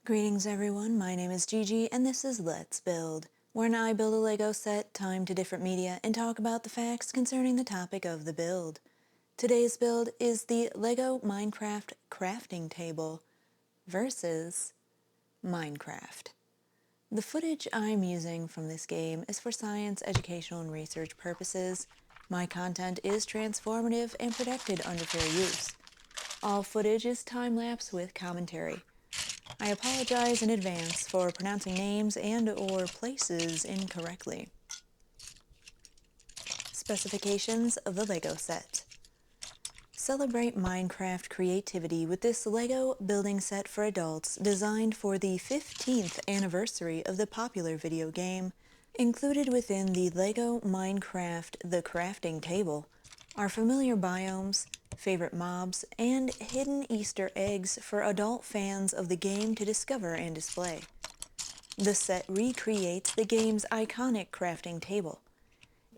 Greetings everyone, my name is Gigi and this is Let's Build, wherein I build a Lego set, time to different media, and talk about the facts concerning the topic of the build. Today's build is the Lego Minecraft crafting table versus Minecraft. The footage I'm using from this game is for science, educational, and research purposes. My content is transformative and protected under fair use. All footage is time-lapse with commentary. I apologize in advance for pronouncing names and/or places incorrectly. Specifications of the Lego set. Celebrate Minecraft creativity with this Lego building set for adults designed for the 15th anniversary of the popular video game. Included within the Lego Minecraft The Crafting Table are familiar biomes, favorite mobs, and hidden Easter eggs for adult fans of the game to discover and display. The set recreates the game's iconic crafting table.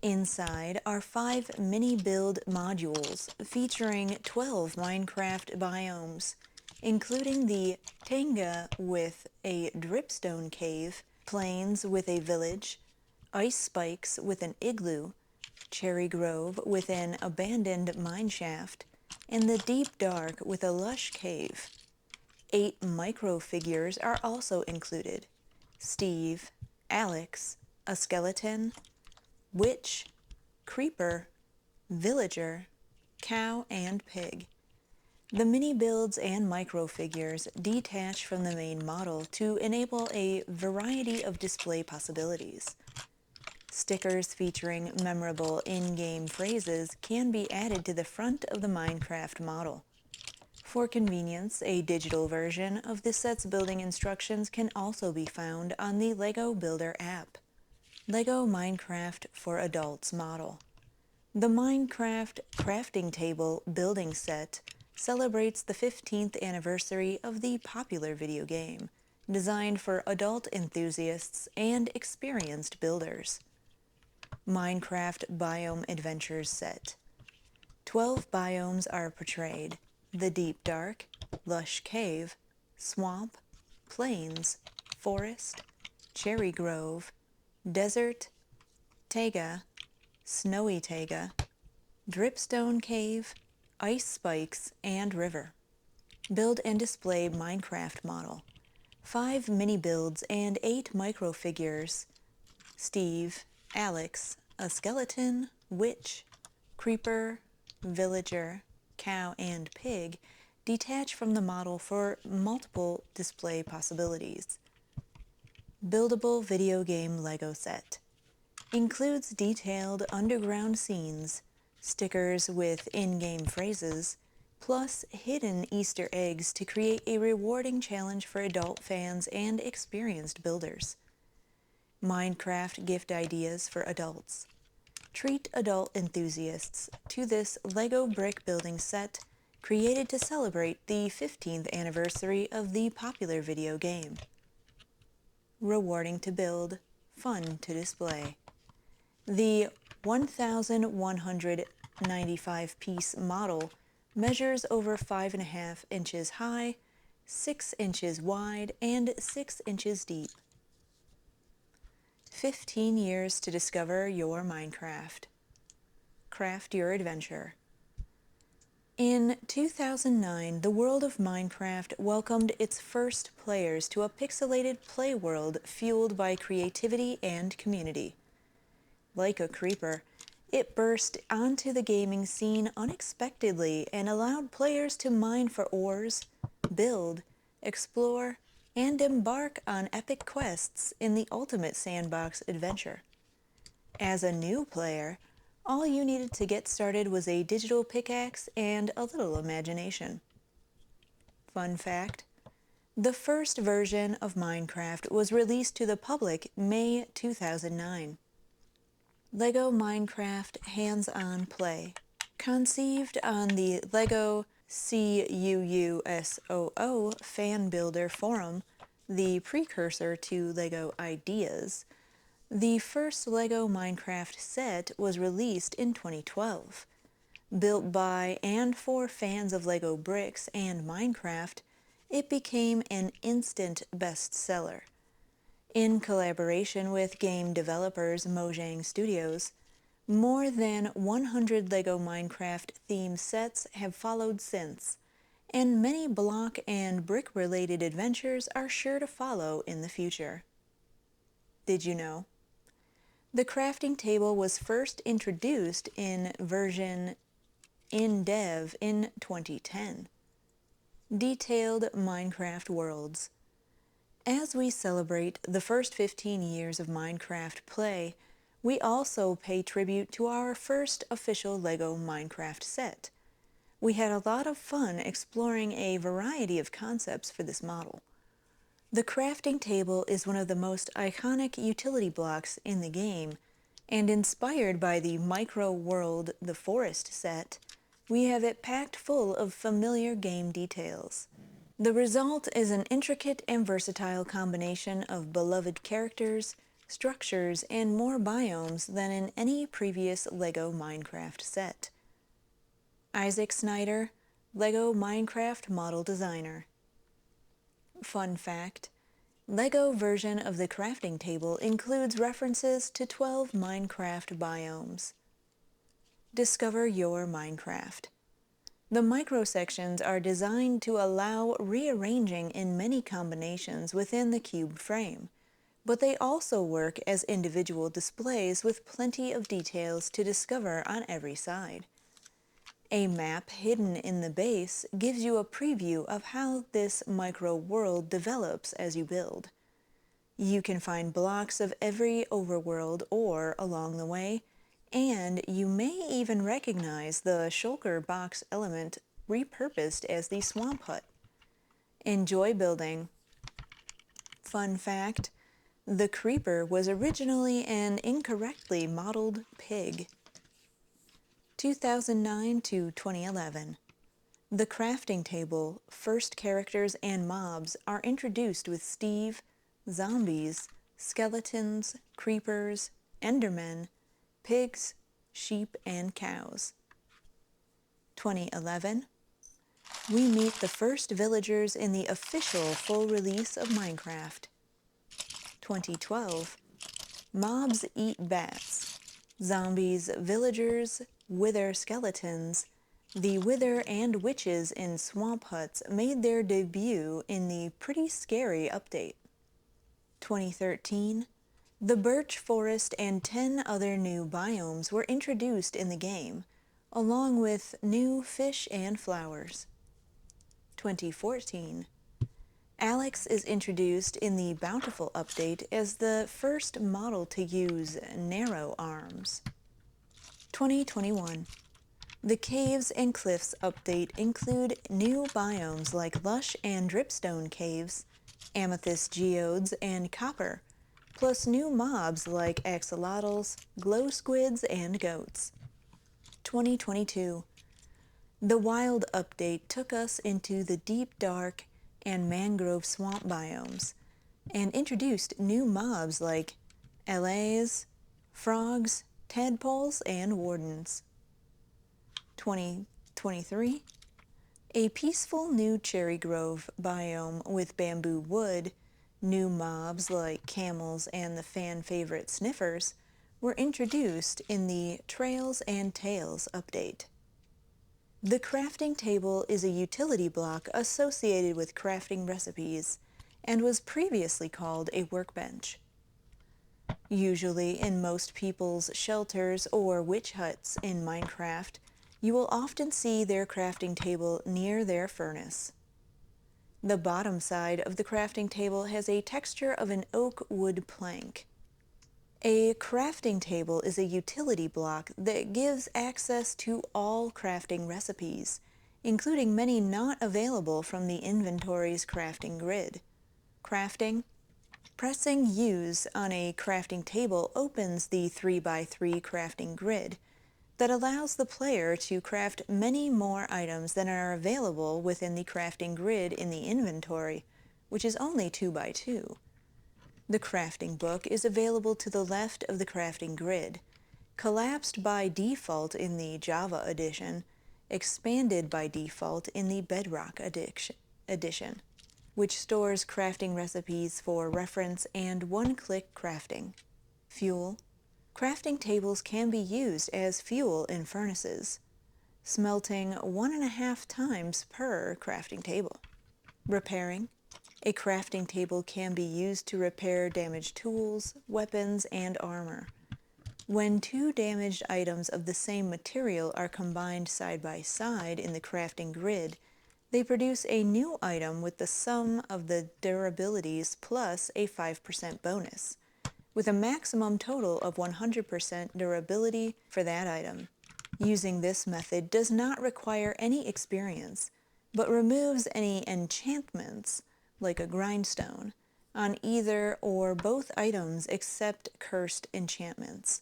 Inside are 5 mini-build modules featuring 12 Minecraft biomes, including the taiga with a dripstone cave, plains with a village, ice spikes with an igloo, cherry grove with an abandoned mineshaft, and the deep dark with a lush cave. 8 micro figures are also included: Steve, Alex, a skeleton, witch, creeper, villager, cow, and pig. The mini builds and micro figures detach from the main model to enable a variety of display possibilities. Stickers featuring memorable in-game phrases can be added to the front of the Minecraft model. For convenience, a digital version of the set's building instructions can also be found on the LEGO Builder app. LEGO Minecraft for Adults model. The Minecraft crafting table building set celebrates the 15th anniversary of the popular video game, designed for adult enthusiasts and experienced builders. Minecraft Biome Adventures set. 12 biomes are portrayed: the deep dark, lush cave, swamp, plains, forest, cherry grove, desert, taiga, snowy taiga, dripstone cave, ice spikes, and river. Build and display Minecraft model. 5 mini builds and 8 micro figures: Steve, Alex, a skeleton, witch, creeper, villager, cow, and pig detach from the model for multiple display possibilities. Buildable video game Lego set. Includes detailed underground scenes, stickers with in-game phrases, plus hidden Easter eggs to create a rewarding challenge for adult fans and experienced builders. Minecraft gift ideas for adults. Treat adult enthusiasts to this Lego brick building set created to celebrate the 15th anniversary of the popular video game. Rewarding to build, fun to display. The 1,195-piece model measures over 5.5 inches high, 6 inches wide, and 6 inches deep. 15 years to discover your Minecraft. Craft your adventure. In 2009, the world of Minecraft welcomed its first players to a pixelated playworld fueled by creativity and community. Like a creeper, it burst onto the gaming scene unexpectedly and allowed players to mine for ores, build, explore, and embark on epic quests in the ultimate sandbox adventure. As a new player, all you needed to get started was a digital pickaxe and a little imagination. Fun fact: the first version of Minecraft was released to the public May 2009. LEGO Minecraft Hands-On Play. Conceived on the LEGO CUUSOO Fan Builder Forum, the precursor to LEGO Ideas, the first LEGO Minecraft set was released in 2012. Built by and for fans of LEGO bricks and Minecraft, it became an instant bestseller. In collaboration with game developers Mojang Studios, more than 100 LEGO Minecraft theme sets have followed since, and many block and brick-related adventures are sure to follow in the future. Did you know? The crafting table was first introduced in version in dev in 2010. Detailed Minecraft worlds. As we celebrate the first 15 years of Minecraft play, we also pay tribute to our first official LEGO Minecraft set. We had a lot of fun exploring a variety of concepts for this model. The crafting table is one of the most iconic utility blocks in the game, and inspired by the Micro World The Forest set, we have it packed full of familiar game details. The result is an intricate and versatile combination of beloved characters, structures, and more biomes than in any previous LEGO Minecraft set. Isaac Snyder, LEGO Minecraft Model Designer. Fun fact: LEGO version of the crafting table includes references to 12 Minecraft biomes. Discover your Minecraft. The microsections are designed to allow rearranging in many combinations within the cube frame, but they also work as individual displays with plenty of details to discover on every side. A map hidden in the base gives you a preview of how this micro world develops as you build. You can find blocks of every overworld ore along the way, and you may even recognize the shulker box element repurposed as the swamp hut. Enjoy building. Fun fact: the creeper was originally an incorrectly modeled pig. 2009 to 2011. The crafting table, first characters and mobs are introduced with Steve, zombies, skeletons, creepers, endermen, pigs, sheep, and cows. 2011. We meet the first villagers in the official full release of Minecraft. 2012. Mobs eat bats. Zombies, villagers, wither skeletons. The wither and witches in swamp huts made their debut in the Pretty Scary update. 2013. The birch forest and 10 other new biomes were introduced in the game, along with new fish and flowers. 2014. Alex is introduced in the Bountiful update as the first model to use narrow arms. 2021. The Caves and Cliffs update include new biomes like lush and dripstone caves, amethyst geodes, and copper, plus new mobs like axolotls, glow squids, and goats. 2022. The Wild update took us into the deep dark and mangrove swamp biomes, and introduced new mobs like LAs, frogs, tadpoles, and wardens. 2023. A peaceful new cherry grove biome with bamboo wood, new mobs like camels and the fan favorite sniffers were introduced in the Trails and Tales update. The crafting table is a utility block associated with crafting recipes and was previously called a workbench. Usually in most people's shelters or witch huts in Minecraft, you will often see their crafting table near their furnace. The bottom side of the crafting table has a texture of an oak wood plank. A crafting table is a utility block that gives access to all crafting recipes, including many not available from the inventory's crafting grid. Crafting. Pressing Use on a crafting table opens the 3x3 crafting grid that allows the player to craft many more items than are available within the crafting grid in the inventory, which is only 2x2. The crafting book is available to the left of the crafting grid, collapsed by default in the Java edition, expanded by default in the Bedrock edition. which stores crafting recipes for reference and one-click crafting. Fuel. Crafting tables can be used as fuel in furnaces, smelting 1.5 times per crafting table. Repairing. A crafting table can be used to repair damaged tools, weapons, and armor. When two damaged items of the same material are combined side by side in the crafting grid, they produce a new item with the sum of the durabilities plus a 5% bonus, with a maximum total of 100% durability for that item. Using this method does not require any experience, but removes any enchantments, like a grindstone, on either or both items except cursed enchantments.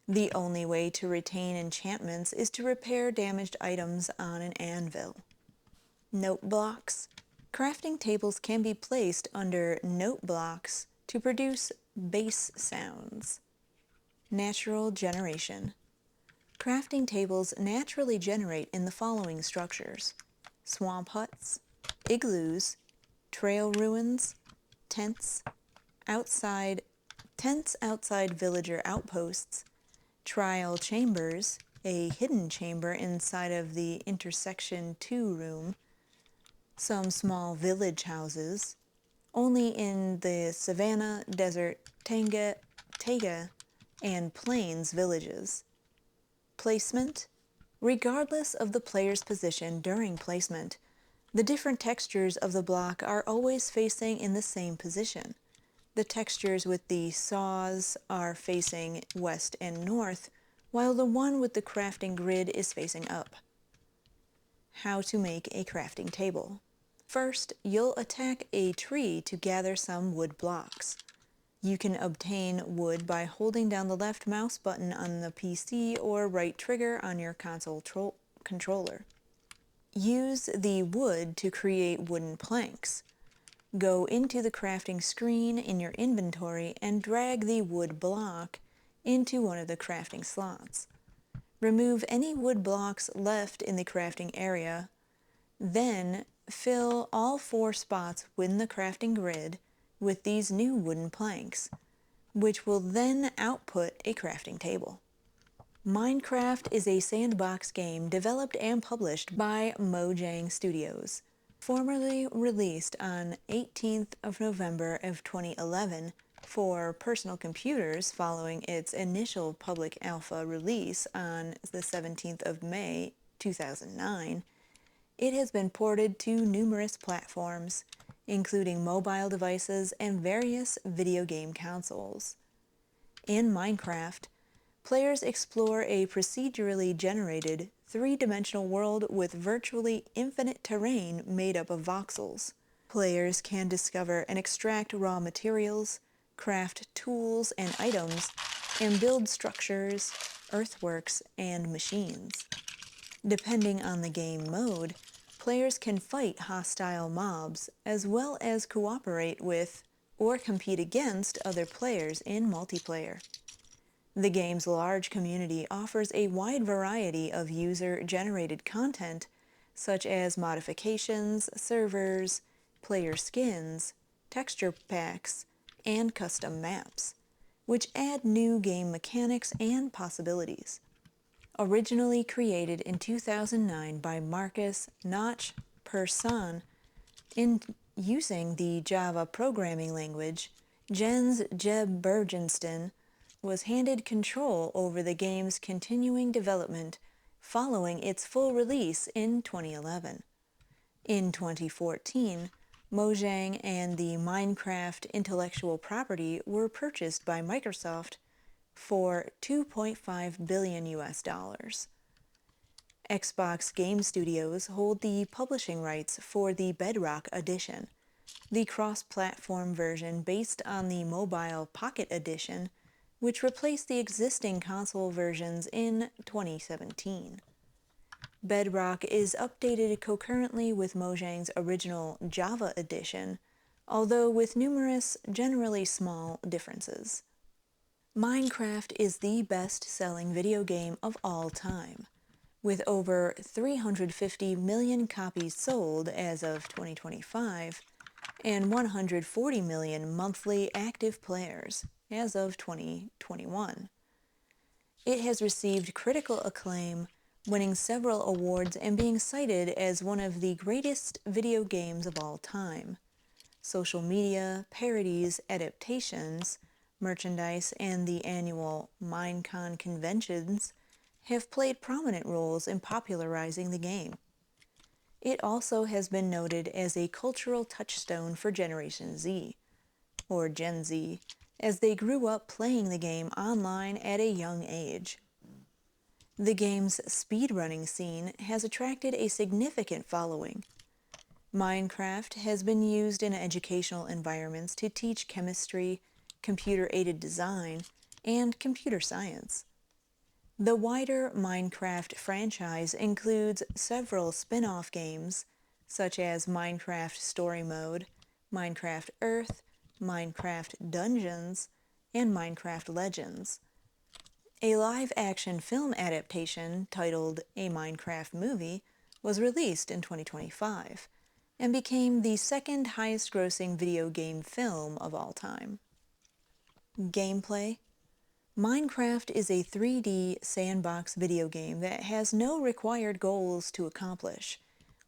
The only way to retain enchantments is to repair damaged items on an anvil. Note blocks. Crafting tables can be placed under note blocks to produce bass sounds. Natural generation. Crafting tables naturally generate in the following structures: swamp huts, igloos, trail ruins, tents outside villager outposts, trial chambers, a hidden chamber inside of the intersection 2 room, some small village houses, only in the savanna, desert, taiga, and plains villages. Placement. Regardless of the player's position during placement, the different textures of the block are always facing in the same position. The textures with the saws are facing west and north, while the one with the crafting grid is facing up. How to make a crafting table. First, you'll attack a tree to gather some wood blocks. You can obtain wood by holding down the left mouse button on the PC or right trigger on your console controller. Use the wood to create wooden planks. Go into the crafting screen in your inventory and drag the wood block into one of the crafting slots. Remove any wood blocks left in the crafting area, then fill all 4 spots within the crafting grid with these new wooden planks, which will then output a crafting table. MineCraft is a sandbox game developed and published by Mojang Studios, formerly released on 18th of November of 2011 for personal computers following its initial public alpha release on the 17th of May 2009. It has been ported to numerous platforms, including mobile devices and various video game consoles. In MineCraft, players explore a procedurally generated, 3-dimensional world with virtually infinite terrain made up of voxels. Players can discover and extract raw materials, craft tools and items, and build structures, earthworks, and machines. Depending on the game mode, players can fight hostile mobs as well as cooperate with or compete against other players in multiplayer. The game's large community offers a wide variety of user-generated content, such as modifications, servers, player skins, texture packs, and custom maps, which add new game mechanics and possibilities. Originally created in 2009 by Marcus Notch Persson in using the Java programming language, Jens Jeb Bergensten was handed control over the game's continuing development following its full release in 2011. In 2014, Mojang and the MineCraft intellectual property were purchased by Microsoft for $2.5 billion. Xbox Game Studios hold the publishing rights for the Bedrock Edition, the cross-platform version based on the mobile Pocket Edition, which replaced the existing console versions in 2017. Bedrock is updated concurrently with Mojang's original Java edition, although with numerous, generally small differences. MineCraft is the best-selling video game of all time, with over 350 million copies sold as of 2025, and 140 million monthly active players as of 2021. It has received critical acclaim, winning several awards and being cited as one of the greatest video games of all time. Social media, parodies, adaptations, merchandise, and the annual Minecon conventions have played prominent roles in popularizing the game. It also has been noted as a cultural touchstone for Generation Z, or Gen Z, as they grew up playing the game online at a young age. The game's speedrunning scene has attracted a significant following. MineCraft has been used in educational environments to teach chemistry, computer-aided design, and computer science. The wider Minecraft franchise includes several spin-off games, such as Minecraft Story Mode, Minecraft Earth, Minecraft Dungeons, and Minecraft Legends. A live-action film adaptation titled A Minecraft Movie was released in 2025 and became the second highest-grossing video game film of all time. Gameplay. Minecraft is a 3D sandbox video game that has no required goals to accomplish,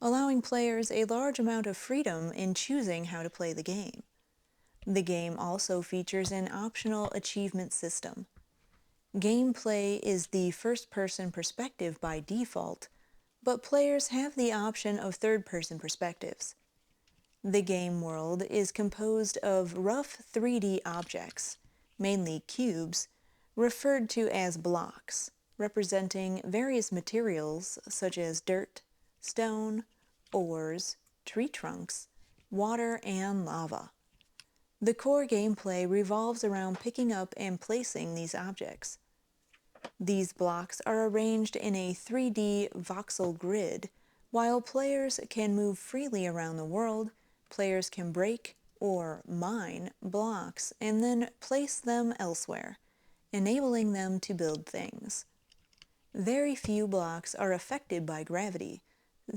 allowing players a large amount of freedom in choosing how to play the game. The game also features an optional achievement system. Gameplay is the first-person perspective by default, but players have the option of third-person perspectives. The game world is composed of rough 3D objects, mainly cubes, referred to as blocks, representing various materials such as dirt, stone, ores, tree trunks, water, and lava. The core gameplay revolves around picking up and placing these objects. These blocks are arranged in a 3D voxel grid. While players can move freely around the world, players can break or mine blocks and then place them elsewhere, enabling them to build things. Very few blocks are affected by gravity,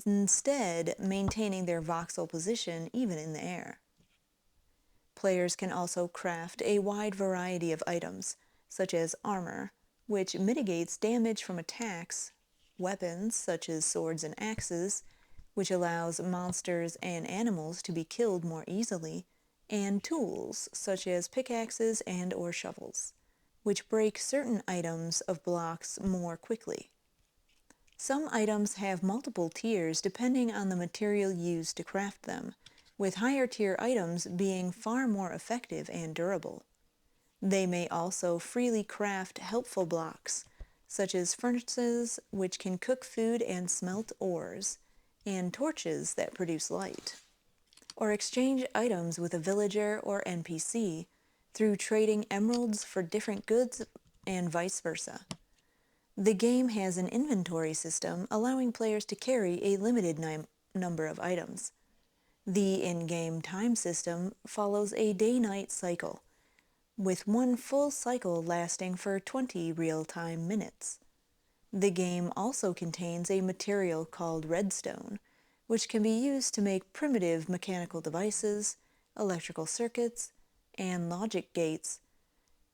instead maintaining their voxel position even in the air. Players can also craft a wide variety of items, such as armor, which mitigates damage from attacks, weapons such as swords and axes, which allows monsters and animals to be killed more easily, and tools such as pickaxes and/or shovels, which break certain items of blocks more quickly. Some items have multiple tiers depending on the material used to craft them, with higher tier items being far more effective and durable. They may also freely craft helpful blocks, such as furnaces which can cook food and smelt ores, and torches that produce light. Or exchange items with a villager or NPC through trading emeralds for different goods and vice versa. The game has an inventory system allowing players to carry a limited number of items. The in-game time system follows a day-night cycle, with one full cycle lasting for 20 real-time minutes. The game also contains a material called redstone, which can be used to make primitive mechanical devices, electrical circuits, and logic gates,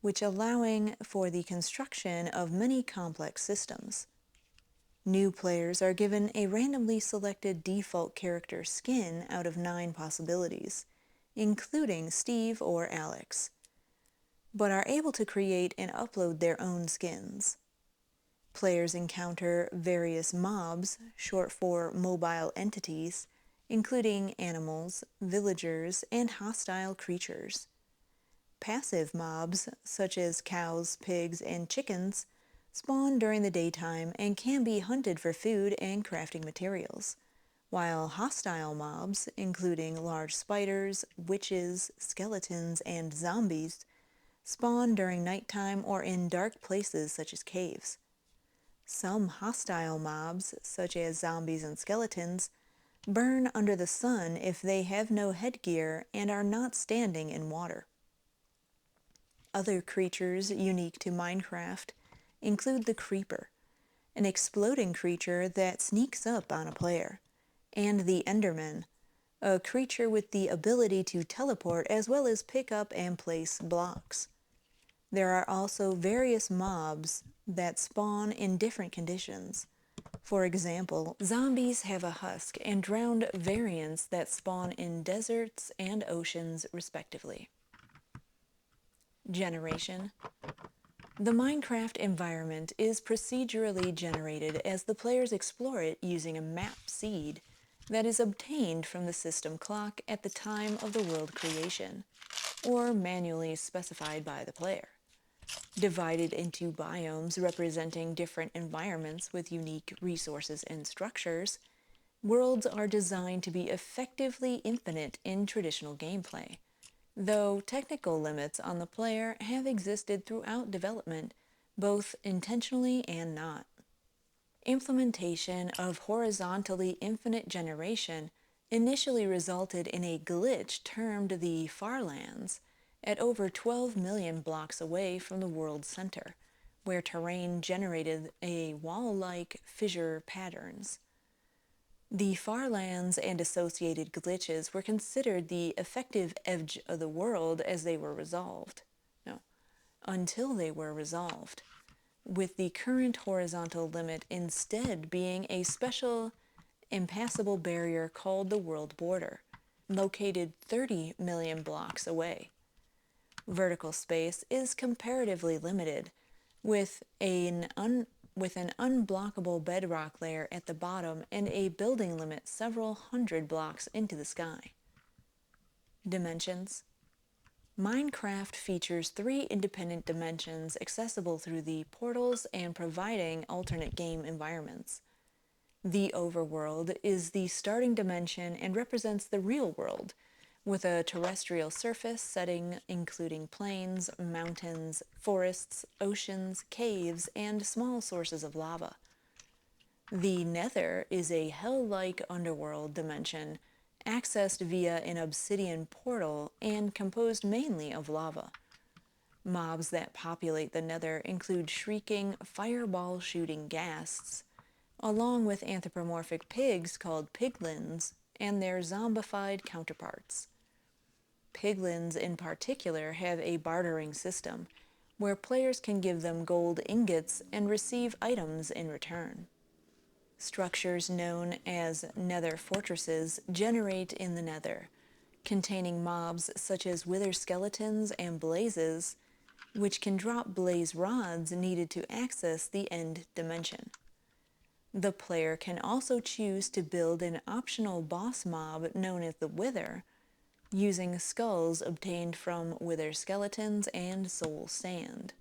which allowing for the construction of many complex systems. New players are given a randomly selected default character skin out of 9 possibilities, including Steve or Alex, but are able to create and upload their own skins. Players encounter various mobs, short for mobile entities, including animals, villagers, and hostile creatures. Passive mobs, such as cows, pigs, and chickens, spawn during the daytime and can be hunted for food and crafting materials, while hostile mobs, including large spiders, witches, skeletons, and zombies, spawn during nighttime or in dark places such as caves. Some hostile mobs, such as zombies and skeletons, burn under the sun if they have no headgear and are not standing in water. Other creatures unique to Minecraft include the Creeper, an exploding creature that sneaks up on a player, and the Enderman, a creature with the ability to teleport as well as pick up and place blocks. There are also various mobs that spawn in different conditions. For example, zombies have a husk and drowned variants that spawn in deserts and oceans respectively. Generation. The Minecraft environment is procedurally generated as the players explore it using a map seed that is obtained from the system clock at the time of the world creation, or manually specified by the player. Divided into biomes representing different environments with unique resources and structures, worlds are designed to be effectively infinite in traditional gameplay, though technical limits on the player have existed throughout development, both intentionally and not. Implementation of horizontally infinite generation initially resulted in a glitch termed the Farlands at over 12 million blocks away from the world's center, where terrain generated a wall-like fissure patterns. The Farlands and associated glitches were considered the effective edge of the world as they were resolved. No, until they were resolved, with the current horizontal limit instead being a special impassable barrier called the world border, located 30 million blocks away. Vertical space is comparatively limited, with an unblockable bedrock layer at the bottom and a building limit several hundred blocks into the sky. Dimensions. Minecraft features 3 independent dimensions accessible through the portals and providing alternate game environments. The overworld is the starting dimension and represents the real world, with a terrestrial surface setting including plains, mountains, forests, oceans, caves, and small sources of lava. The Nether is a hell-like underworld dimension, accessed via an obsidian portal and composed mainly of lava. Mobs that populate the Nether include shrieking, fireball-shooting ghasts, along with anthropomorphic pigs called piglins and their zombified counterparts. Piglins in particular have a bartering system, where players can give them gold ingots and receive items in return. Structures known as Nether fortresses generate in the Nether, containing mobs such as wither skeletons and blazes, which can drop blaze rods needed to access the end dimension. The player can also choose to build an optional boss mob known as the Wither, using skulls obtained from wither skeletons and soul sand.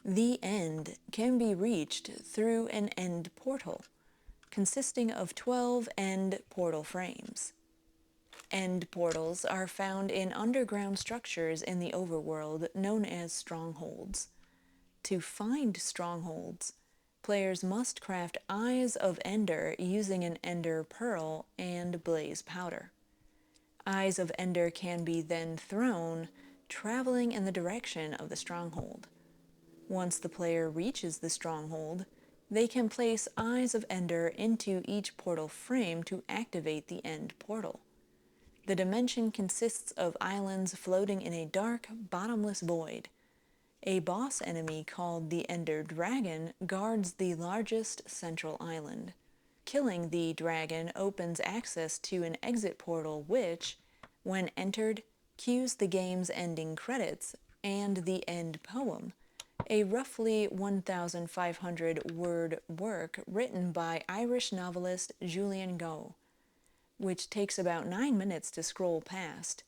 The end can be reached through an end portal, consisting of 12 end portal frames. End portals are found in underground structures in the overworld known as strongholds. To find strongholds, players must craft Eyes of Ender using an Ender Pearl and Blaze Powder. Eyes of Ender can be then thrown, traveling in the direction of the stronghold. Once the player reaches the stronghold, they can place Eyes of Ender into each portal frame to activate the end portal. The dimension consists of islands floating in a dark, bottomless void. A boss enemy called the Ender Dragon guards the largest central island. Killing the dragon opens access to an exit portal which, when entered, cues the game's ending credits and the end poem, a roughly 1,500-word work written by Irish novelist Julian Gough, which takes about 9 minutes to scroll past,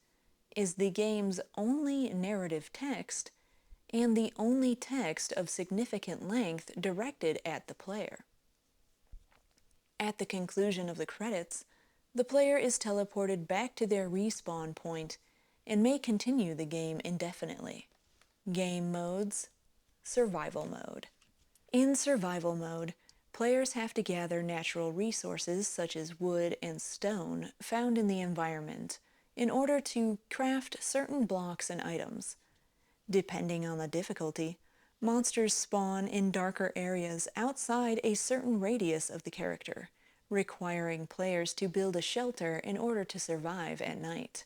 is the game's only narrative text and the only text of significant length directed at the player. At the conclusion of the credits, the player is teleported back to their respawn point and may continue the game indefinitely. Game modes. Survival mode. In survival mode, players have to gather natural resources such as wood and stone found in the environment in order to craft certain blocks and items. Depending on the difficulty, monsters spawn in darker areas outside a certain radius of the character, requiring players to build a shelter in order to survive at night.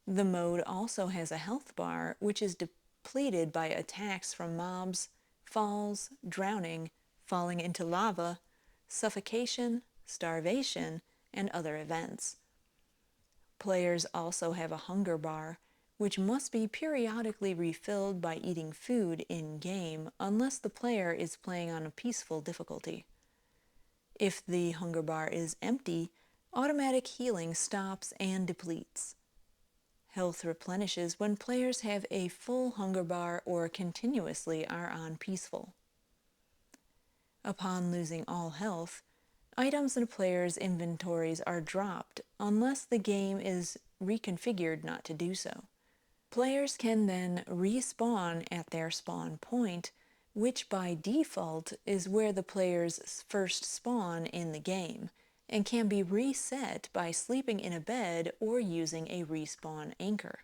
The mode also has a health bar, which is depleted by attacks from mobs, falls, drowning, falling into lava, suffocation, starvation, and other events. Players also have a hunger bar, which must be periodically refilled by eating food in-game unless the player is playing on a peaceful difficulty. If the hunger bar is empty, automatic healing stops and depletes. Health replenishes when players have a full hunger bar or continuously are on peaceful. Upon losing all health, items in a player's inventories are dropped unless the game is reconfigured not to do so. Players can then respawn at their spawn point, which by default is where the players first spawn in the game, and can be reset by sleeping in a bed or using a respawn anchor.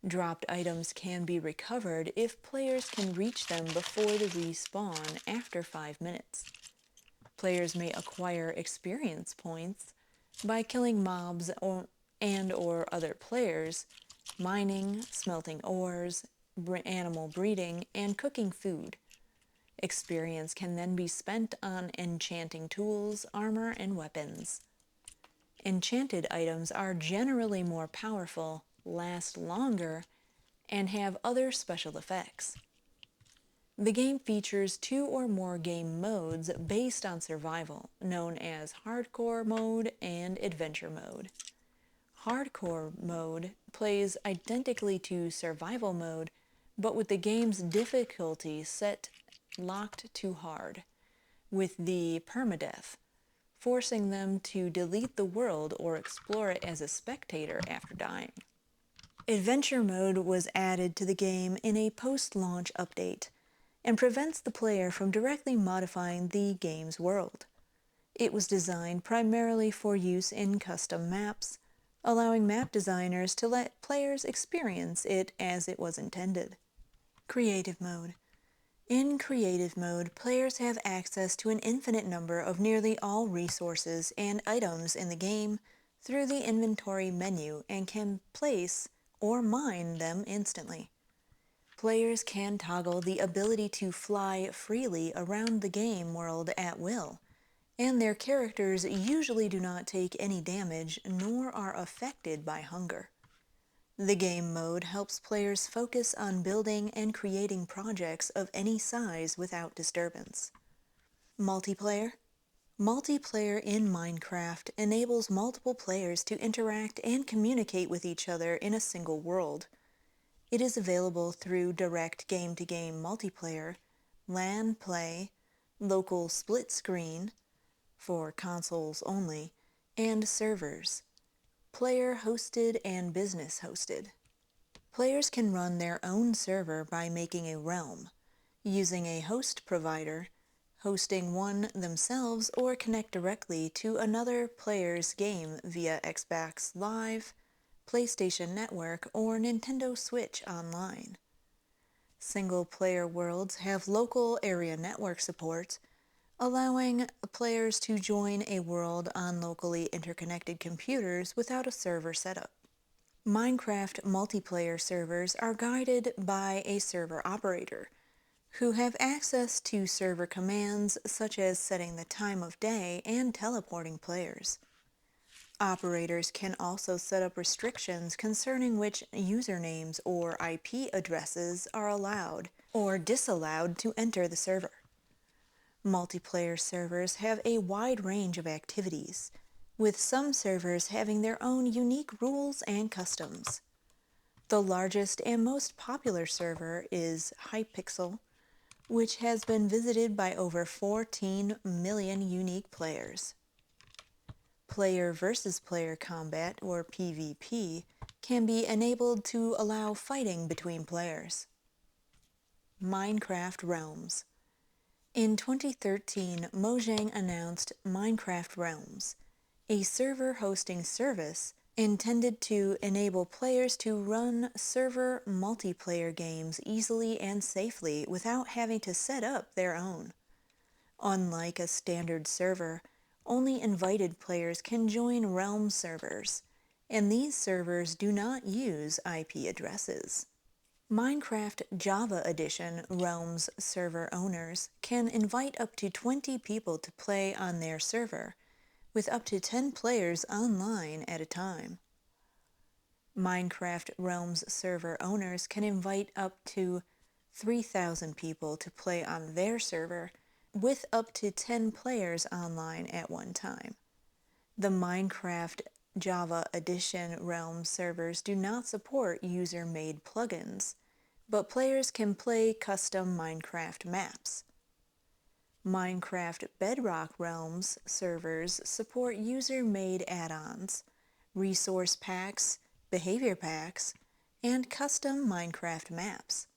Dropped items can be recovered if players can reach them before the respawn after 5 minutes. Players may acquire experience points by killing mobs or other players, mining, smelting ores, animal breeding, and cooking food. Experience can then be spent on enchanting tools, armor, and weapons. Enchanted items are generally more powerful, last longer, and have other special effects. The game features 2 or more game modes based on survival, known as Hardcore Mode and Adventure Mode. Hardcore Mode plays identically to Survival Mode, but with the game's difficulty locked to hard, with the permadeath, forcing them to delete the world or explore it as a spectator after dying. Adventure Mode was added to the game in a post-launch update, and prevents the player from directly modifying the game's world. It was designed primarily for use in custom maps, allowing map designers to let players experience it as it was intended. Creative Mode. In Creative Mode, players have access to an infinite number of nearly all resources and items in the game through the inventory menu and can place or mine them instantly. Players can toggle the ability to fly freely around the game world at will, and their characters usually do not take any damage nor are affected by hunger. The game mode helps players focus on building and creating projects of any size without disturbance. Multiplayer. Multiplayer in Minecraft enables multiple players to interact and communicate with each other in a single world. It is available through direct game-to-game multiplayer, LAN play, local split screen for consoles only, and servers, player-hosted and business-hosted. Players can run their own server by making a realm, using a host provider, hosting one themselves, or connect directly to another player's game via Xbox Live, PlayStation Network, or Nintendo Switch Online. Single-player worlds have local area network support, allowing players to join a world on locally interconnected computers without a server setup. Minecraft multiplayer servers are guided by a server operator, who have access to server commands such as setting the time of day and teleporting players. Operators can also set up restrictions concerning which usernames or IP addresses are allowed or disallowed to enter the server. Multiplayer servers have a wide range of activities, with some servers having their own unique rules and customs. The largest and most popular server is Hypixel, which has been visited by over 14 million unique players. Player versus player combat, or PvP, can be enabled to allow fighting between players. Minecraft Realms. In 2013, Mojang announced Minecraft Realms, a server hosting service intended to enable players to run server multiplayer games easily and safely without having to set up their own. Unlike a standard server, Only invited players can join Realm servers, and these servers do not use IP addresses. Minecraft Java Edition Realms server owners can invite up to 20 people to play on their server, with up to 10 players online at a time. Minecraft Realms server owners can invite up to 3,000 people to play on their server, with up to 10 players online at one time. The Minecraft Java Edition Realms servers do not support user-made plugins, but players can play custom Minecraft maps. Minecraft Bedrock Realms servers support user-made add-ons, resource packs, behavior packs, and custom Minecraft maps.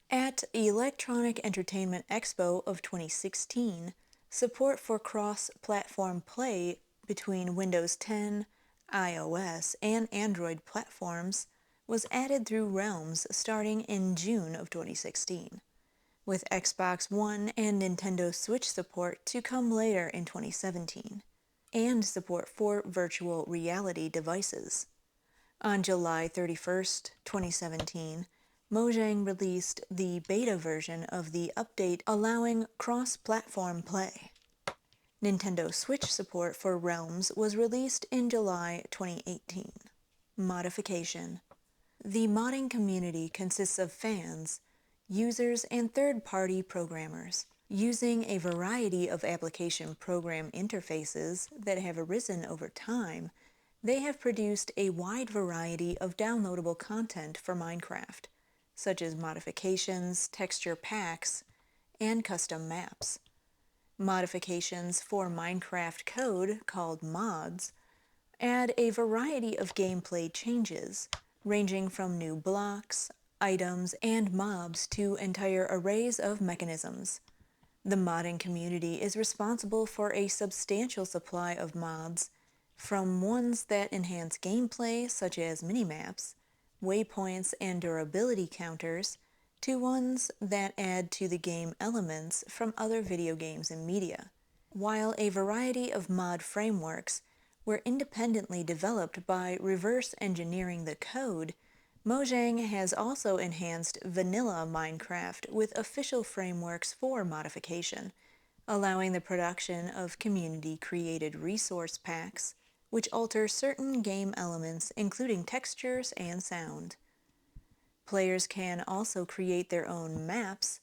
At Electronic Entertainment Expo of 2016, support for cross-platform play between Windows 10, iOS, and Android platforms was added through Realms starting in June of 2016, with Xbox One and Nintendo Switch support to come later in 2017, and support for virtual reality devices. On July 31st, 2017, Mojang released the beta version of the update allowing cross-platform play. Nintendo Switch support for Realms was released in July 2018. Modification. The modding community consists of fans, users, and third-party programmers. Using a variety of application program interfaces that have arisen over time, they have produced a wide variety of downloadable content for Minecraft, such as modifications, texture packs, and custom maps. Modifications for Minecraft code, called mods, add a variety of gameplay changes, ranging from new blocks, items, and mobs to entire arrays of mechanisms. The modding community is responsible for a substantial supply of mods, from ones that enhance gameplay, such as minimaps, waypoints, and durability counters, to ones that add to the game elements from other video games and media. While a variety of mod frameworks were independently developed by reverse engineering the code, Mojang has also enhanced vanilla Minecraft with official frameworks for modification, allowing the production of community-created resource packs, which alter certain game elements including textures and sound. Players can also create their own maps,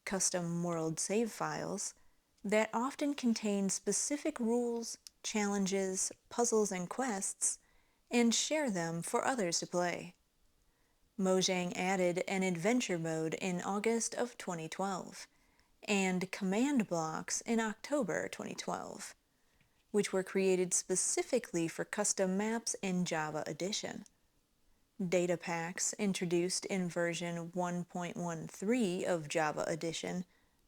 custom world save files, that often contain specific rules, challenges, puzzles, and quests, and share them for others to play. Mojang added an adventure mode in August of 2012, and command blocks in October 2012, which were created specifically for custom maps in Java Edition. Data packs introduced in version 1.13 of Java Edition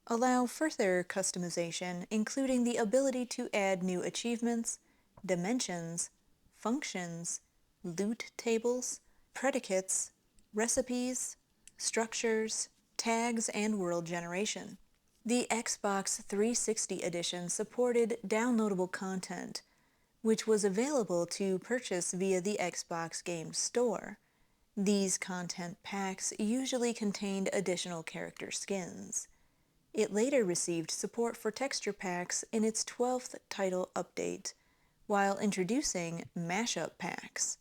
allow further customization, including the ability to add new achievements, dimensions, functions, loot tables, predicates, recipes, structures, tags, and world generation. The Xbox 360 edition supported downloadable content, which was available to purchase via the Xbox Game Store. These content packs usually contained additional character skins. It later received support for texture packs in its 12th title update, while introducing mashup packs,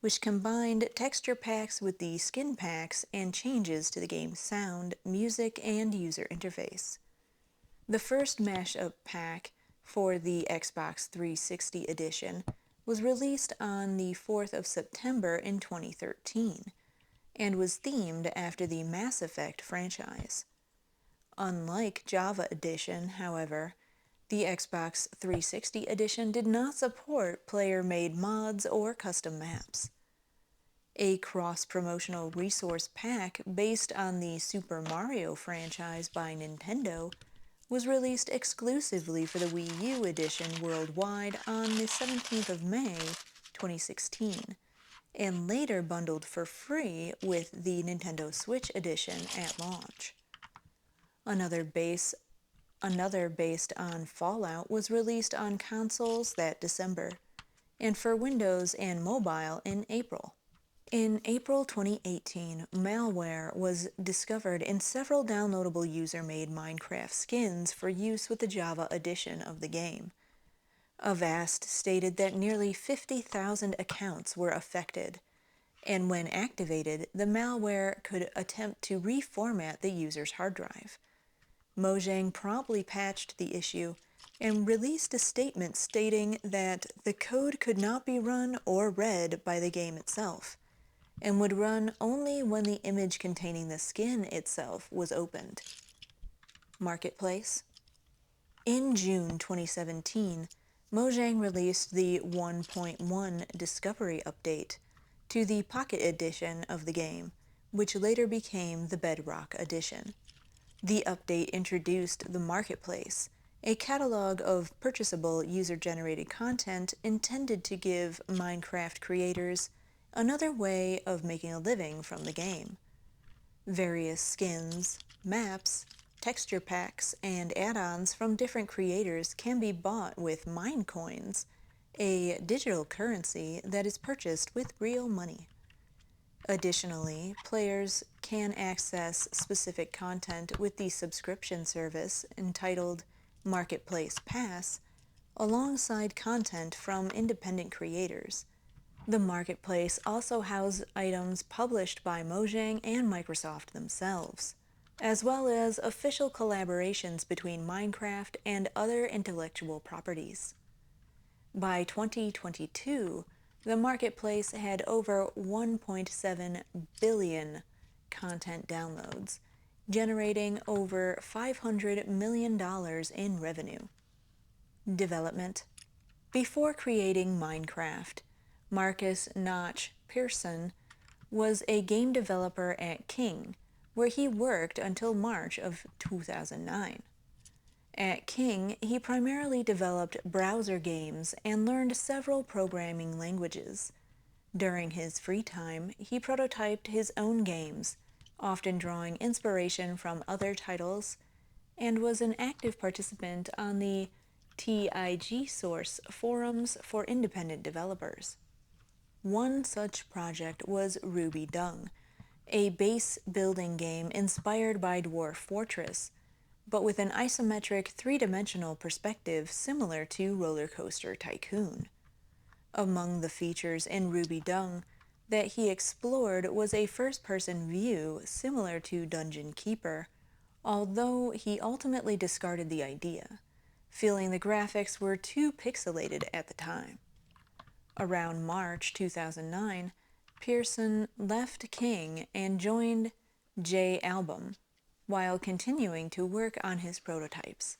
which combined texture packs with the skin packs and changes to the game's sound, music, and user interface. The first mashup pack for the Xbox 360 edition was released on the 4th of September in 2013 and was themed after the Mass Effect franchise. Unlike Java Edition, however, the Xbox 360 edition did not support player-made mods or custom maps. A cross-promotional resource pack based on the Super Mario franchise by Nintendo was released exclusively for the Wii U edition worldwide on the 17th of May, 2016, and later bundled for free with the Nintendo Switch edition at launch. Another base Another based on Fallout was released on consoles that December, and for Windows and mobile in April. In April 2018, malware was discovered in several downloadable user-made Minecraft skins for use with the Java edition of the game. Avast stated that nearly 50,000 accounts were affected, and when activated, the malware could attempt to reformat the user's hard drive. Mojang promptly patched the issue and released a statement stating that the code could not be run or read by the game itself, and would run only when the image containing the skin itself was opened. Marketplace. In June 2017, Mojang released the 1.1 Discovery Update to the Pocket Edition of the game, which later became the Bedrock Edition. The update introduced the Marketplace, a catalog of purchasable user-generated content intended to give Minecraft creators another way of making a living from the game. Various skins, maps, texture packs, and add-ons from different creators can be bought with Minecoins, a digital currency that is purchased with real money. Additionally, players can access specific content with the subscription service entitled Marketplace Pass, alongside content from independent creators. The Marketplace also houses items published by Mojang and Microsoft themselves, as well as official collaborations between Minecraft and other intellectual properties. By 2022, the Marketplace had over 1.7 billion content downloads, generating over $500 million in revenue. Development. Before creating Minecraft, Marcus Notch Pearson was a game developer at King, where he worked until March of 2009. At King, he primarily developed browser games and learned several programming languages. During his free time, he prototyped his own games, often drawing inspiration from other titles, and was an active participant on the TIG Source forums for independent developers. One such project was Ruby Dung, a base building game inspired by Dwarf Fortress, but with an isometric three-dimensional perspective similar to Roller Coaster Tycoon. Among the features in Ruby Dung that he explored was a first-person view similar to Dungeon Keeper, although he ultimately discarded the idea, feeling the graphics were too pixelated at the time. Around March 2009, Pearson left King and joined J-Album, while continuing to work on his prototypes.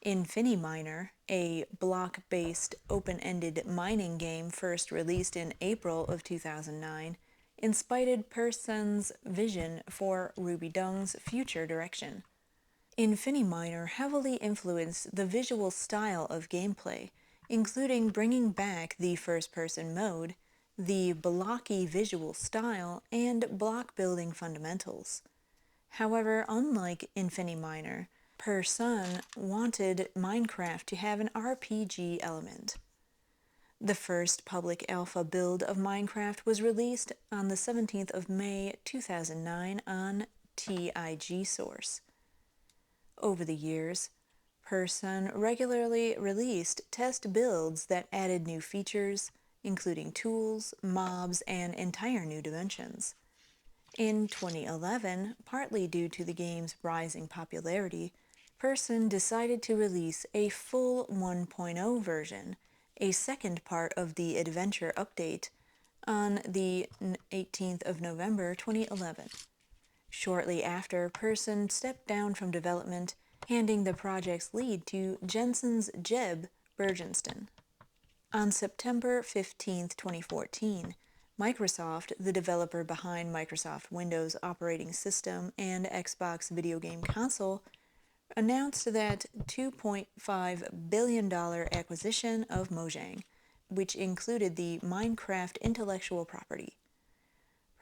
InfiniMiner, a block-based open-ended mining game first released in April of 2009, inspired Pearson's vision for Ruby Dung's future direction. InfiniMiner heavily influenced the visual style of gameplay, including bringing back the first-person mode, the blocky visual style, and block-building fundamentals. However, unlike InfiniMiner, Pearson wanted Minecraft to have an RPG element. The first public alpha build of Minecraft was released on the 17th of May 2009 on TIG Source. Over the years, Pearson regularly released test builds that added new features, including tools, mobs, and entire new dimensions. In 2011, partly due to the game's rising popularity, Pearson decided to release a full 1.0 version, a second part of the Adventure update, on the 18th of November 2011. Shortly after, Pearson stepped down from development, handing the project's lead to Jensen's Jeb Bergenston. On September 15, 2014, Microsoft, the developer behind Microsoft Windows operating system and Xbox video game console, announced that $2.5 billion acquisition of Mojang, which included the Minecraft intellectual property.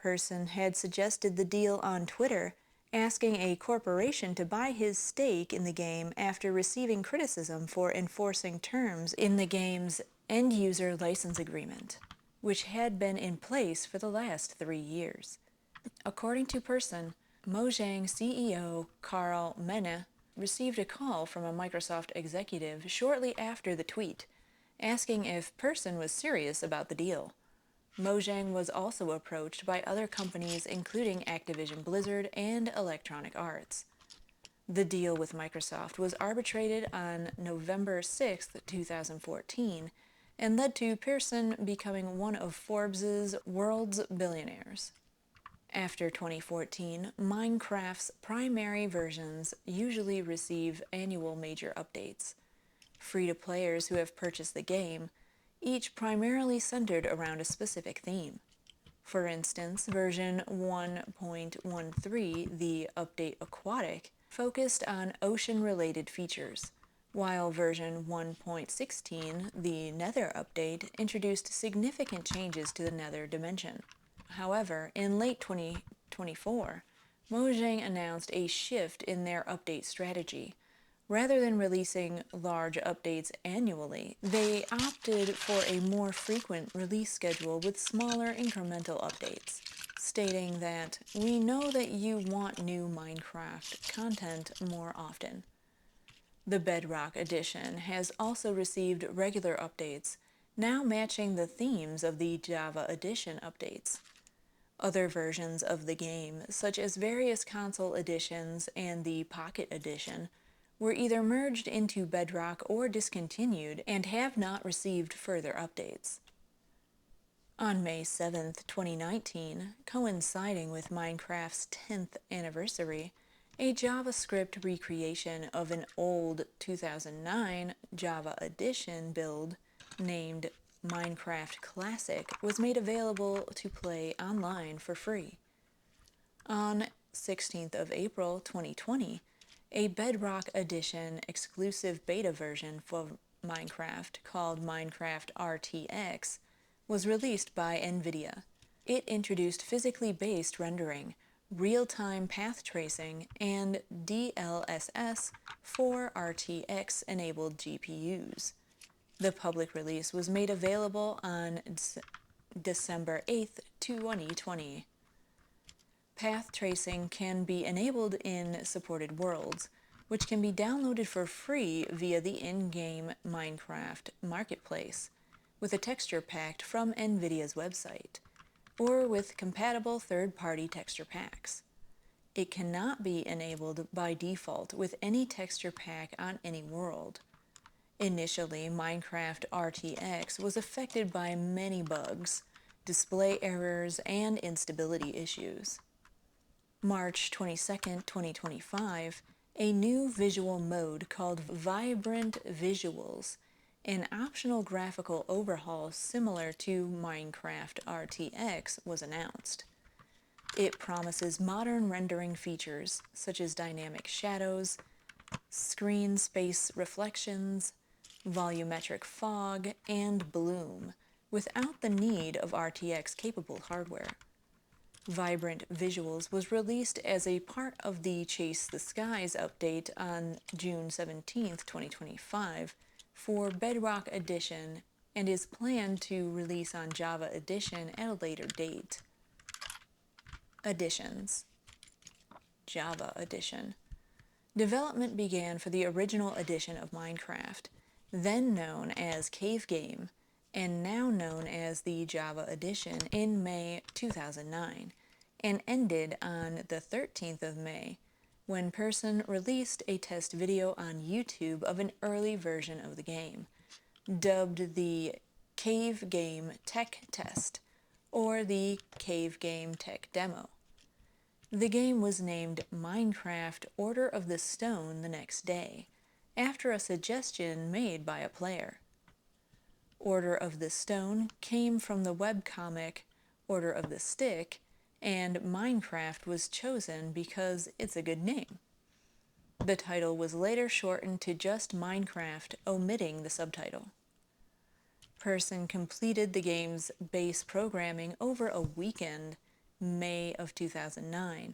Pearson had suggested the deal on Twitter asking a corporation to buy his stake in the game after receiving criticism for enforcing terms in the game's end-user license agreement, which had been in place for the last 3 years. According to Person, Mojang CEO Carl Mene received a call from a Microsoft executive shortly after the tweet, asking if Person was serious about the deal. Mojang was also approached by other companies including Activision Blizzard and Electronic Arts. The deal with Microsoft was arbitrated on November 6, 2014, and led to Pearson becoming one of Forbes' world's billionaires. After 2014, MineCraft's primary versions usually receive annual major updates. Free-to-players who have purchased the game, each primarily centered around a specific theme. For instance, version 1.13, the update Aquatic, focused on ocean-related features, while version 1.16, the Nether update, introduced significant changes to the Nether dimension. However, in late 2024, Mojang announced a shift in their update strategy. Rather than releasing large updates annually, they opted for a more frequent release schedule with smaller incremental updates, stating that, "We know that you want new Minecraft content more often." The Bedrock Edition has also received regular updates, now matching the themes of the Java Edition updates. Other versions of the game, such as various console editions and the Pocket Edition, were either merged into Bedrock or discontinued and have not received further updates. On May 7, 2019, coinciding with Minecraft's 10th anniversary, a JavaScript recreation of an old 2009 Java Edition build named Minecraft Classic was made available to play online for free. On 16th of April 2020, a Bedrock Edition exclusive beta version for Minecraft called Minecraft RTX was released by NVIDIA. It introduced physically based rendering, real-time path tracing, and DLSS for RTX-enabled GPUs. The public release was made available on December 8, 2020. Path tracing can be enabled in supported worlds, which can be downloaded for free via the in-game Minecraft Marketplace, with a texture pack from NVIDIA's website, or with compatible third-party texture packs. It cannot be enabled by default with any texture pack on any world. Initially, Minecraft RTX was affected by many bugs, display errors, and instability issues. March 22, 2025, a new visual mode called Vibrant Visuals, an optional graphical overhaul similar to Minecraft RTX, was announced. It promises modern rendering features such as dynamic shadows, screen space reflections, volumetric fog, and bloom, without the need of RTX-capable hardware. Vibrant Visuals was released as a part of the Chase the Skies update on June 17, 2025, for Bedrock Edition and is planned to release on Java Edition at a later date. Additions. Java Edition. Development began for the original edition of Minecraft, then known as Cave Game, and now known as the Java Edition, in May 2009, and ended on the 13th of May, when Person released a test video on YouTube of an early version of the game, dubbed the Cave Game Tech Test, or the Cave Game Tech Demo. The game was named Minecraft Order of the Stone the next day, after a suggestion made by a player. Order of the Stone came from the webcomic Order of the Stick, and Minecraft was chosen because it's a good name. The title was later shortened to just Minecraft, omitting the subtitle. Person completed the game's base programming over a weekend, May of 2009,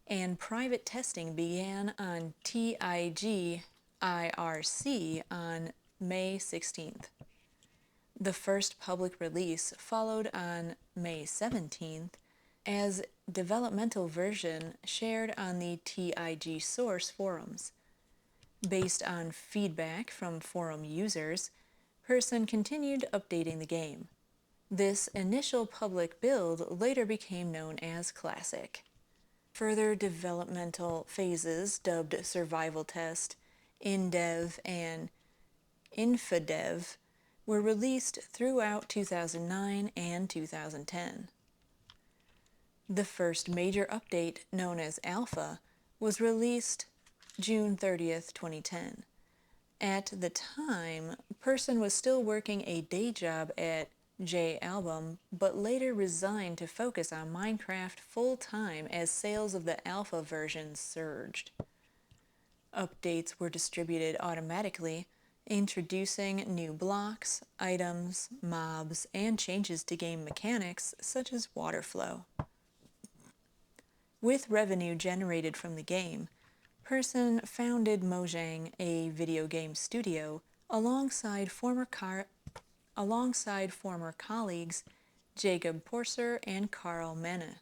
and private testing began on TIG IRC on May 16th. The first public release followed on May 17th as developmental version shared on the TIG source forums. Based on feedback from forum users, Person continued updating the game. This initial public build later became known as Classic. Further developmental phases, dubbed Survival Test, InDev, and InfoDev, were released throughout 2009 and 2010. The first major update, known as Alpha, was released June 30th, 2010. At the time, Person was still working a day job at J-Album, but later resigned to focus on Minecraft full-time as sales of the alpha version surged. Updates were distributed automatically, introducing new blocks, items, mobs, and changes to game mechanics such as water flow. With revenue generated from the game, Person founded Mojang, a video game studio, alongside former colleagues Jacob Porser and Carl Menne.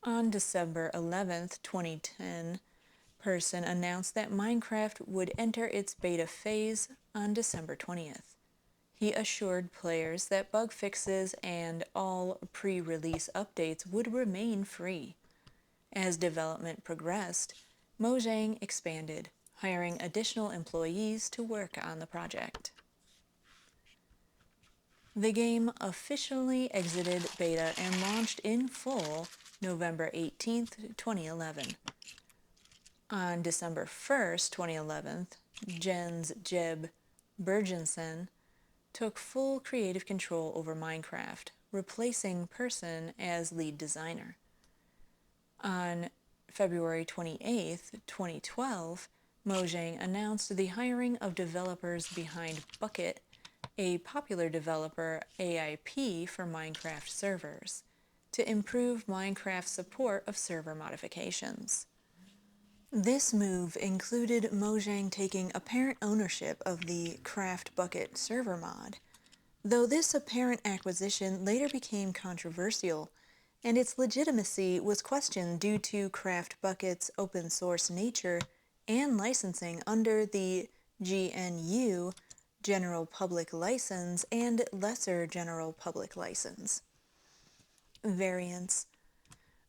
On December 11th, 2010, Person announced that Minecraft would enter its beta phase on December 20th. He assured players that bug fixes and all pre-release updates would remain free. As development progressed, Mojang expanded, hiring additional employees to work on the project. The game officially exited beta and launched in full November 18th, 2011. On December 1st, 2011, Jens Jeb Bergensen took full creative control over Minecraft, replacing Person as lead designer. On February 28, 2012, Mojang announced the hiring of developers behind Bucket, a popular developer AIP for Minecraft servers, to improve Minecraft's support of server modifications. This move included Mojang taking apparent ownership of the Craft Bucket server mod, though this apparent acquisition later became controversial, and its legitimacy was questioned due to Craft Bucket's open source nature and licensing under the GNU General Public License and Lesser General Public License. Variants.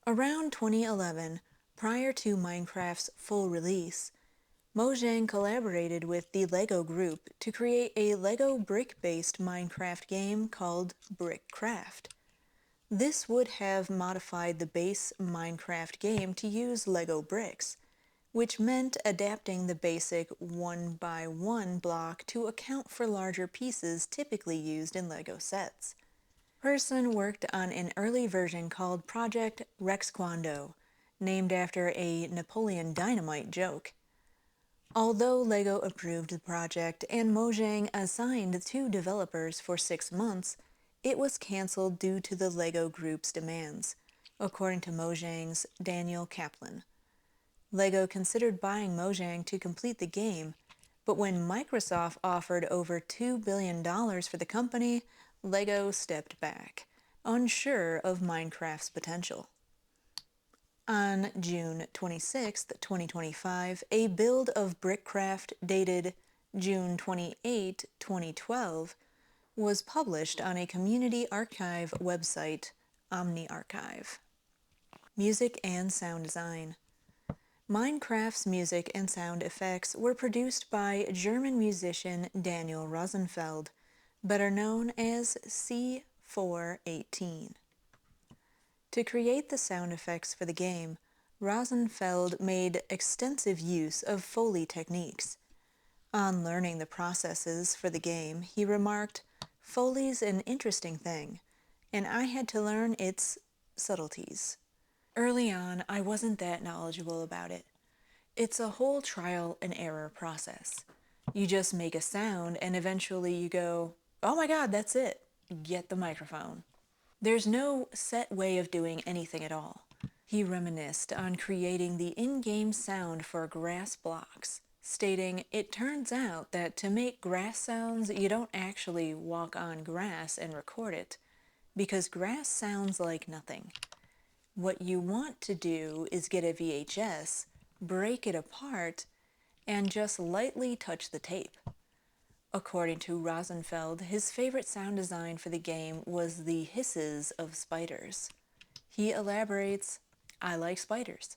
Around 2011, prior to Minecraft's full release, Mojang collaborated with the LEGO Group to create a LEGO brick-based Minecraft game called BrickCraft. This would have modified the base Minecraft game to use LEGO bricks, which meant adapting the basic 1x1 block to account for larger pieces typically used in LEGO sets. Person worked on an early version called Project Rex Kwando, named after a Napoleon Dynamite joke. Although LEGO approved the project and Mojang assigned 2 developers for 6 months, it was cancelled due to the LEGO Group's demands, according to Mojang's Daniel Kaplan. LEGO considered buying Mojang to complete the game, but when Microsoft offered over $2 billion for the company, LEGO stepped back, unsure of Minecraft's potential. On June 26, 2025, a build of BrickCraft dated June 28, 2012, was published on a community archive website, OmniArchive. Music and sound design. Minecraft's music and sound effects were produced by German musician Daniel Rosenfeld, better known as C418. To create the sound effects for the game, Rosenfeld made extensive use of Foley techniques. On learning the processes for the game, he remarked, "Foley's an interesting thing, and I had to learn its subtleties. Early on, I wasn't that knowledgeable about it. It's a whole trial and error process. You just make a sound and eventually you go, oh my god, that's it. Get the microphone. There's no set way of doing anything at all. He reminisced on creating the in-game sound for grass blocks, stating, "It turns out that to make grass sounds, you don't actually walk on grass and record it, because grass sounds like nothing. What you want to do is get a VHS, break it apart, and just lightly touch the tape." According to Rosenfeld, his favorite sound design for the game was the hisses of spiders. He elaborates, "I like spiders.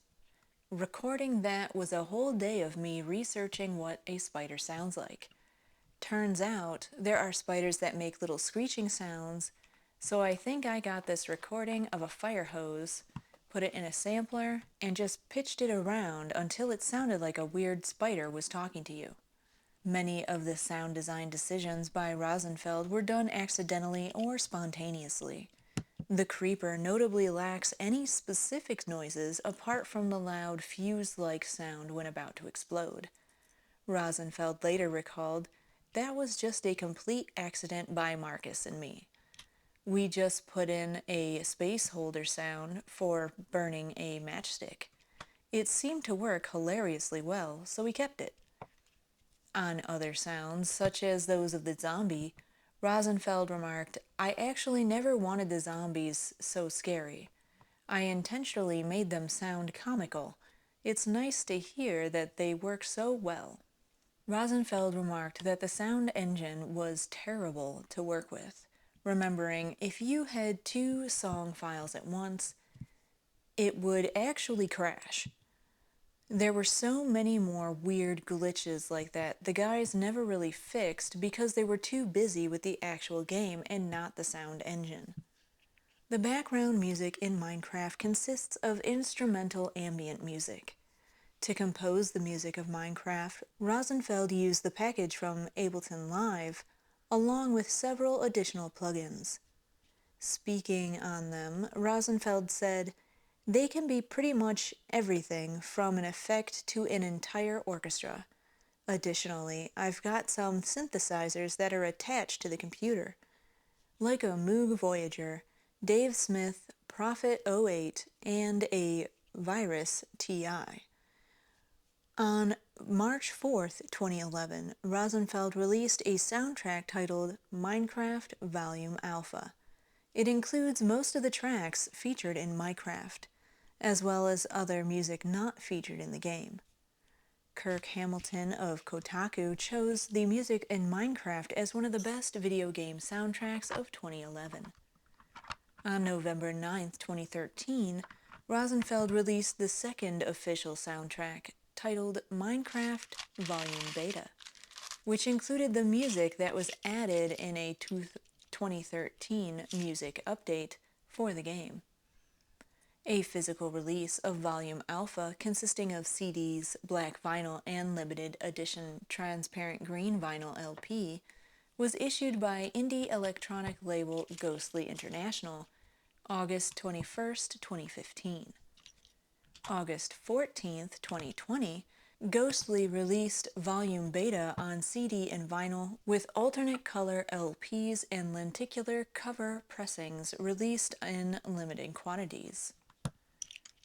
Recording that was a whole day of me researching what a spider sounds like. Turns out there are spiders that make little screeching sounds, so I think I got this recording of a fire hose, put it in a sampler, and just pitched it around until it sounded like a weird spider was talking to you." Many of the sound design decisions by Rosenfeld were done accidentally or spontaneously. The Creeper notably lacks any specific noises apart from the loud fuse-like sound when about to explode. Rosenfeld later recalled, "That was just a complete accident by Marcus and me. We just put in a space holder sound for burning a matchstick. It seemed to work hilariously well, so we kept it." On other sounds, such as those of the zombie, Rosenfeld remarked, "I actually never wanted the zombies so scary. I intentionally made them sound comical. It's nice to hear that they work so well." Rosenfeld remarked that the sound engine was terrible to work with, remembering, "If you had two song files at once, it would actually crash. There were so many more weird glitches like that the guys never really fixed because they were too busy with the actual game and not the sound engine." The background music in Minecraft consists of instrumental ambient music. To compose the music of Minecraft, Rosenfeld used the package from Ableton Live, along with several additional plugins. Speaking on them, Rosenfeld said, "They can be pretty much everything from an effect to an entire orchestra. Additionally, I've got some synthesizers that are attached to the computer, like a Moog Voyager, Dave Smith Prophet 08, and a Virus TI." On March 4th, 2011, Rosenfeld released a soundtrack titled Minecraft Volume Alpha. It includes most of the tracks featured in Minecraft, as well as other music not featured in the game. Kirk Hamilton of Kotaku chose the music in Minecraft as one of the best video game soundtracks of 2011. On November 9th, 2013, Rosenfeld released the second official soundtrack, titled Minecraft Volume Beta, which included the music that was added in a 2013 music update for the game. A physical release of Volume Alpha consisting of CDs, black vinyl, and limited edition transparent green vinyl LP was issued by indie electronic label Ghostly International, August 21st, 2015. August 14th, 2020, Ghostly released Volume Beta on CD and vinyl with alternate color LPs and lenticular cover pressings released in limited quantities.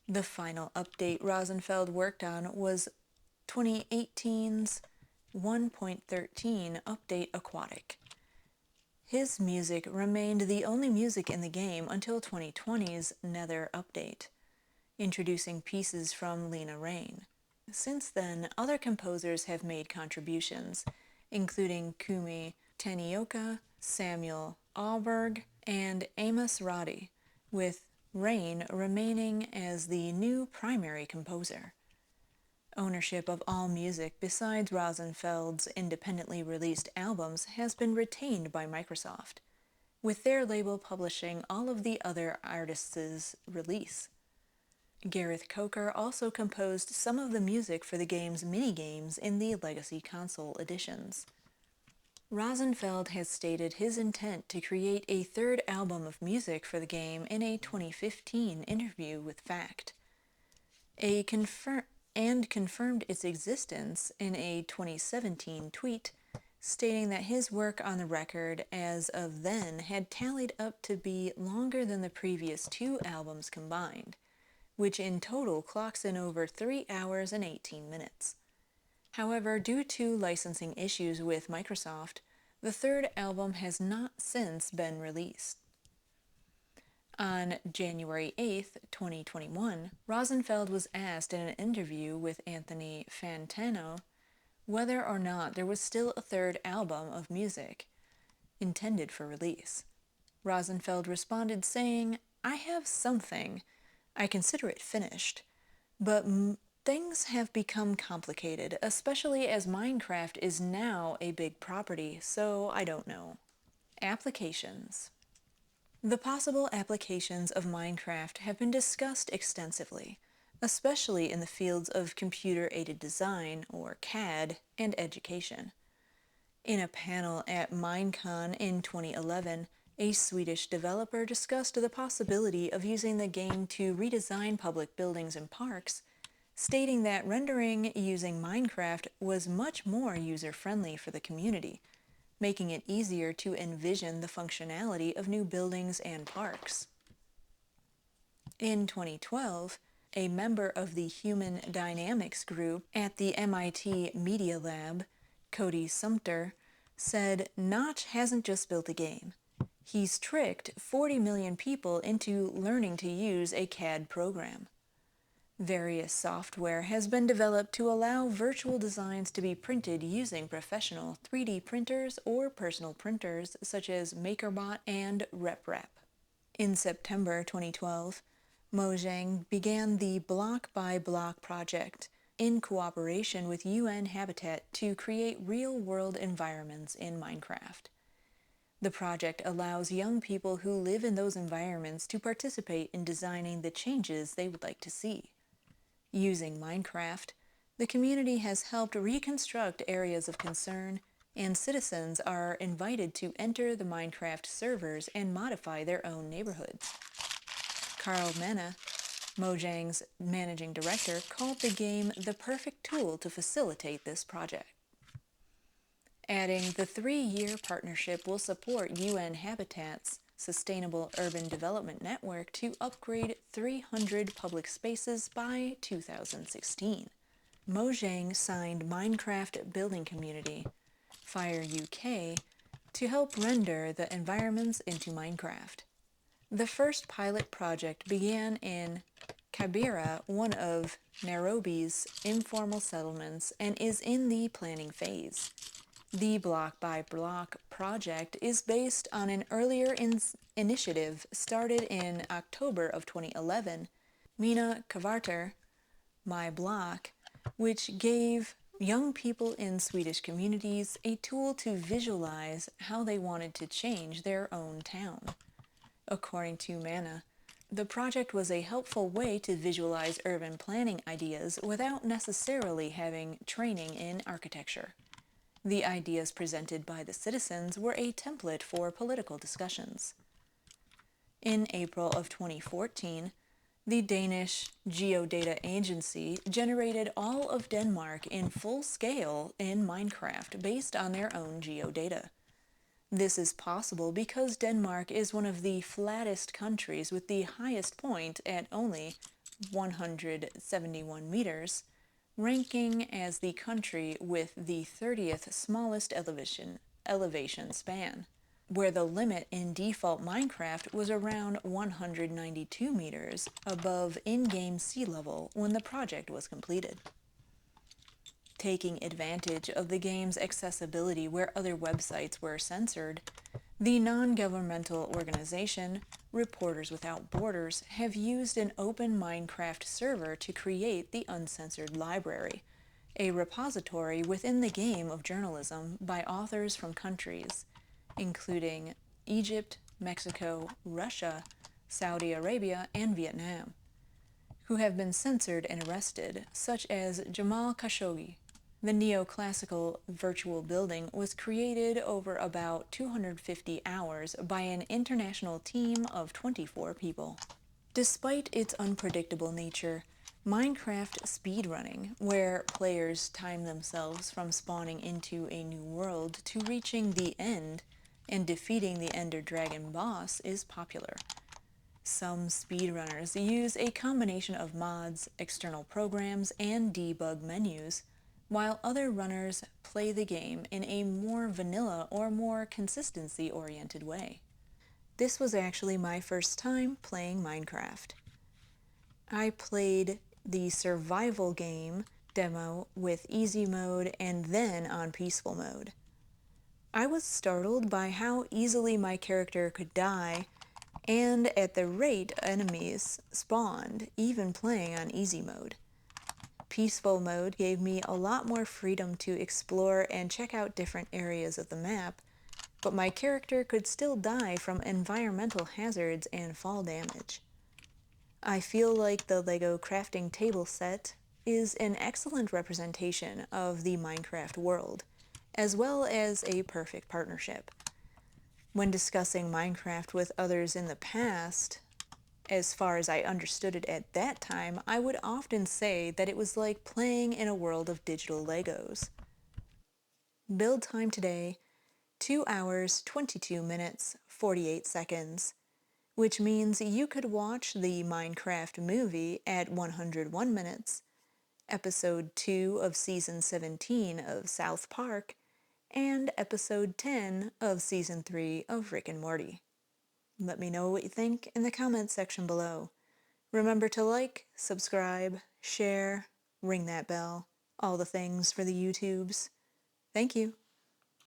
The final update Rosenfeld worked on was 2018's 1.13 update Aquatic. His music remained the only music in the game until 2020's Nether update, introducing pieces from Lena Raine. Since then, other composers have made contributions, including Kumi Tenioka, Samuel Alberg, and Amos Roddy, with Raine remaining as the new primary composer. Ownership of all music besides Rosenfeld's independently released albums has been retained by Microsoft, with their label publishing all of the other artists' release. Gareth Coker also composed some of the music for the game's minigames in the Legacy Console editions. Rosenfeld has stated his intent to create a third album of music for the game in a 2015 interview with Fact, and confirmed its existence in a 2017 tweet, stating that his work on the record as of then had tallied up to be longer than the previous two albums combined, which in total clocks in over 3 hours and 18 minutes. However, due to licensing issues with Microsoft, the third album has not since been released. On January 8, 2021, Rosenfeld was asked in an interview with Anthony Fantano whether or not there was still a third album of music intended for release. Rosenfeld responded saying, "I have something. I consider it finished. But things have become complicated, especially as Minecraft is now a big property, so I don't know." Applications. The possible applications of Minecraft have been discussed extensively, especially in the fields of computer-aided design, or CAD, and education. In a panel at Minecon in 2011, a Swedish developer discussed the possibility of using the game to redesign public buildings and parks, stating that rendering using Minecraft was much more user-friendly for the community, making it easier to envision the functionality of new buildings and parks. In 2012, a member of the Human Dynamics group at the MIT Media Lab, Cody Sumter, said Notch hasn't just built a game. He's tricked 40 million people into learning to use a CAD program. Various software has been developed to allow virtual designs to be printed using professional 3D printers or personal printers such as MakerBot and RepRap. In September 2012, Mojang began the Block by Block project in cooperation with UN Habitat to create real-world environments in Minecraft. The project allows young people who live in those environments to participate in designing the changes they would like to see. Using Minecraft, the community has helped reconstruct areas of concern, and citizens are invited to enter the Minecraft servers and modify their own neighborhoods. Carl Mena, Mojang's managing director, called the game the perfect tool to facilitate this project. Adding the 3-year partnership will support UN Habitat's Sustainable Urban Development Network to upgrade 300 public spaces by 2016. Mojang signed Minecraft building community, Fire UK, to help render the environments into Minecraft. The first pilot project began in Kibera, one of Nairobi's informal settlements, and is in the planning phase. The Block by Block project is based on an earlier initiative started in October of 2011, Mina Kvarter, My Block, which gave young people in Swedish communities a tool to visualize how they wanted to change their own town. According to Mana, the project was a helpful way to visualize urban planning ideas without necessarily having training in architecture. The ideas presented by the citizens were a template for political discussions. In April of 2014, the Danish Geodata Agency generated all of Denmark in full scale in Minecraft based on their own geodata. This is possible because Denmark is one of the flattest countries with the highest point at only 171 meters, ranking as the country with the 30th smallest elevation span, where the limit in default Minecraft was around 192 meters above in-game sea level when the project was completed. Taking advantage of the game's accessibility where other websites were censored, the non-governmental organization Reporters Without Borders have used an open Minecraft server to create the Uncensored Library, a repository within the game of journalism by authors from countries including Egypt, Mexico, Russia, Saudi Arabia, and Vietnam, who have been censored and arrested, such as Jamal Khashoggi. The neoclassical virtual building was created over about 250 hours by an international team of 24 people. Despite its unpredictable nature, Minecraft speedrunning, where players time themselves from spawning into a new world to reaching the end and defeating the Ender Dragon boss, is popular. Some speedrunners use a combination of mods, external programs, and debug menus, while other runners play the game in a more vanilla or more consistency-oriented way. This was actually my first time playing Minecraft. I played the survival game demo with easy mode and then on peaceful mode. I was startled by how easily my character could die and at the rate enemies spawned, even playing on easy mode. Peaceful mode gave me a lot more freedom to explore and check out different areas of the map, but my character could still die from environmental hazards and fall damage. I feel like the LEGO crafting table set is an excellent representation of the Minecraft world, as well as a perfect partnership. When discussing Minecraft with others in the past, as far as I understood it at that time, I would often say that it was like playing in a world of digital Legos. Build time today, 2 hours, 22 minutes, 48 seconds, which means you could watch the Minecraft movie at 101 minutes, episode 2 of season 17 of South Park, and episode 10 of season 3 of Rick and Morty. Let me know what you think in the comments section below. Remember to like, subscribe, share, ring that bell, all the things for the YouTubes. Thank you.